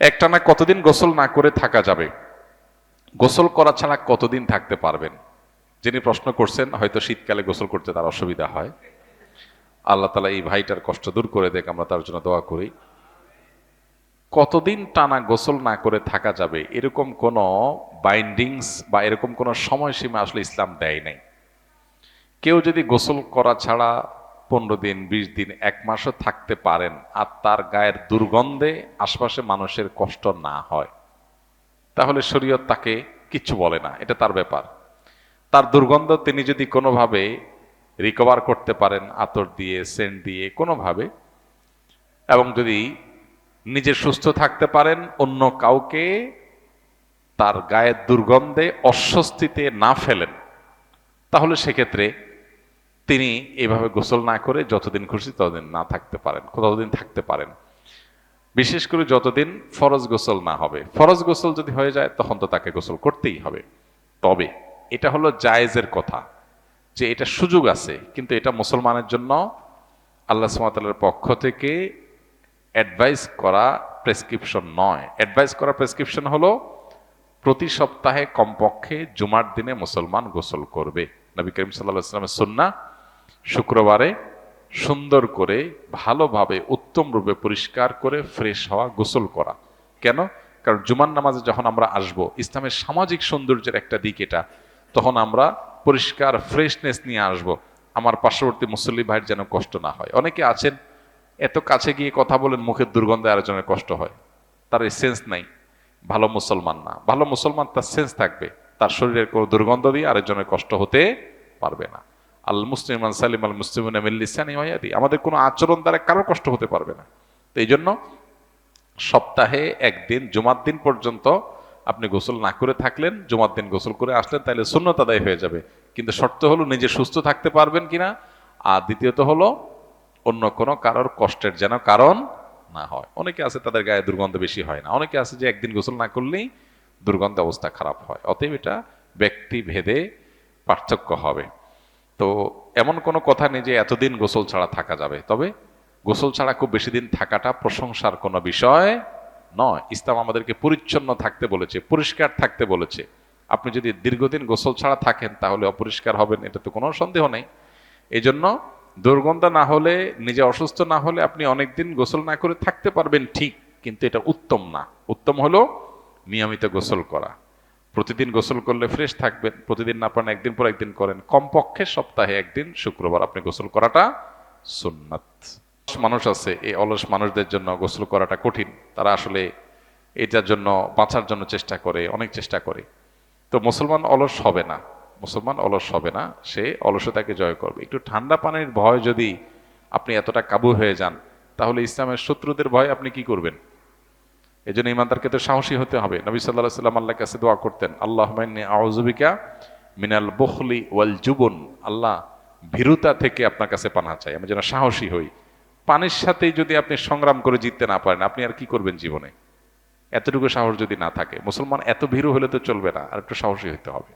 একটানা কতদিন গোসল না করে থাকা যাবে? গোসল করা ছাড়া কতদিন থাকতে পারবেন? যিনি প্রশ্ন করছেন হয়তো শীতকালে গোসল করতে তার অসুবিধা হয়। আল্লাহ তাআলা এই ভাইটার কষ্ট দূর করে দেখ, আমরা তার জন্য দোয়া করি। কতদিন টানা গোসল না করে থাকা যাবে এরকম কোনো বাইন্ডিংস বা এরকম কোনো সময়সীমা আসলে ইসলাম দেয় নাই। কেউ যদি গোসল করা ছাড়া 15 দিন, 20 দিন, 1 মাসও থাকতে পারেন আর তার গায়ের দুর্গন্ধে আশপাশে মানুষের কষ্ট না হয়, তাহলে শরীয়ত তাকে কিচ্ছু বলে না, এটা তার ব্যাপার। তার দুর্গন্ধ তিনি যদি কোনোভাবে রিকভার করতে পারেন আতর দিয়ে, সেন্ট দিয়ে, কোনোভাবে, এবং যদি নিজে সুস্থ থাকতে পারেন, অন্য কাউকে তার গায়ের দুর্গন্ধে অস্বস্তিতে না ফেলেন, তাহলে সেক্ষেত্রে তিনি এভাবে গোসল না করে যতদিন খুশি ততদিন না থাকতে পারেন, ততদিন থাকতে পারেন। বিশেষ করে যতদিন ফরজ গোসল না হবে। ফরজ গোসল যদি হয়ে যায় তখন তো তাকে গোসল করতেই হবে। তবে এটা হলো জায়েজের কথা, যে এটা সুযোগ আছে, কিন্তু এটা মুসলমানের জন্য আল্লাহ সুবহানাহু ওয়া তাআলার পক্ষ থেকে অ্যাডভাইস করা প্রেসক্রিপশন নয়। অ্যাডভাইস করা প্রেসক্রিপশন হলো প্রতি সপ্তাহে কমপক্ষে জুমার দিনে মুসলমান গোসল করবে। নবী করিম সাল্লাল্লাহু আলাইহি ওয়াসাল্লামের সুন্নাহ শুক্রবারে সুন্দর করে ভালোভাবে উত্তম রূপে পরিষ্কার করে ফ্রেশ হওয়া, গোসল করা। কেন? কারণ জুমার নামাজে যখন আমরা আসব, ইসলামের সামাজিক সৌন্দর্যের একটা দিক এটা, তখন আমরা পরিষ্কার ফ্রেশনেস নিয়ে আসব, আমার পার্শ্ববর্তী মুসল্লি ভাইয়ের যেন কষ্ট না হয়। অনেকে আছেন এত কাছে গিয়ে কথা বলেন, মুখের দুর্গন্ধে আরেকজনের কষ্ট হয়, তার এই সেন্স নাই, ভালো মুসলমান না। ভালো মুসলমান তার সেন্স থাকবে, তার শরীরের কোনো দুর্গন্ধ দিয়ে আরেকজনের কষ্ট হতে পারবে না। আল মুসলিমান সালিম আল মুসলিমিনা মিন লিসানি ওয়া ইয়াদি, আমাদের কোনো আচরণ দ্বারা কারো কষ্ট হতে পারবে না। তো এই জন্য সপ্তাহে একদিন জুমার দিন পর্যন্ত আপনি গোসল না করে থাকলেন, জুমার দিন গোসল করে আসলেন, তাহলে সুন্নত আদায় হয়ে যাবে। কিন্তু শর্ত হলো নিজে সুস্থ থাকতে পারবেন কিনা, আর দ্বিতীয়ত হলো অন্য কোনো কারোর কষ্টের যেন কারণ না হয়। অনেকে আছে তাদের গায়ে দুর্গন্ধ বেশি হয় না, অনেকে আছে যে একদিন গোসল না করলেই দুর্গন্ধে অবস্থা খারাপ হয়। অতএব এটা ব্যক্তি ভেদে পার্থক্য হবে। তো এমন কোনো কথা নেই যে এতদিন গোসল ছাড়া থাকা যাবে। তবে গোসল ছাড়া খুব বেশি দিন থাকাটা প্রশংসার কোনো বিষয় নয়। ইসলাম আমাদেরকে পরিচ্ছন্ন থাকতে বলেছে, পরিষ্কার থাকতে বলেছে। আপনি যদি দীর্ঘদিন গোসল ছাড়া থাকেন তাহলে অপরিষ্কার হবেন, এটা তো কোনো সন্দেহ নেই। এই জন্য দুর্গন্ধ না হলে, নিজে অসুস্থ না হলে আপনি অনেকদিন গোসল না করে থাকতে পারবেন, ঠিক, কিন্তু এটা উত্তম না। উত্তম হলো নিয়মিত গোসল করা। প্রতিদিন গোসল করলে ফ্রেশ থাকবেন, প্রতিদিন না পারেন একদিন পর একদিন করেন, কমপক্ষে সপ্তাহে একদিন শুক্রবার আপনি গোসল করাটা সুন্নাত। মানুষ আছে, এই অলস মানুষদের জন্য গোসল করাটা কঠিন, তারা আসলে এটার জন্য বাঁচার জন্য চেষ্টা করে, অনেক চেষ্টা করে। তো মুসলমান অলস হবে না, মুসলমান অলস হবে না, সে অলসতাকে জয় করবে। একটু ঠান্ডা পানির ভয় যদি আপনি এতটা কাবু হয়ে যান, তাহলে ইসলামের শত্রুদের ভয় আপনি কি করবেন? এই জন্য ইমানদারকে তো সাহসী হতে হবে। নবী সাল্লাল্লাহু আলাইহি ওয়াসাল্লাম আল্লাহর কাছে দোয়া করতেন, আল্লাহুম্মা ইন্নী আউযু বিকা মিনাল বুখলি ওয়াল জুবন, আল্লাহ ভীরুতা থেকে আপনার কাছে পানাহ চাই, আমি যেন সাহসী হই। পানির সাথেই যদি আপনি সংগ্রাম করে জিততে না পারেন, আপনি আর কি করবেন জীবনে? এতটুকু সাহস যদি না থাকে, মুসলমান এত ভীরু হলে তো চলবে না, আর একটু সাহসী হতে হবে।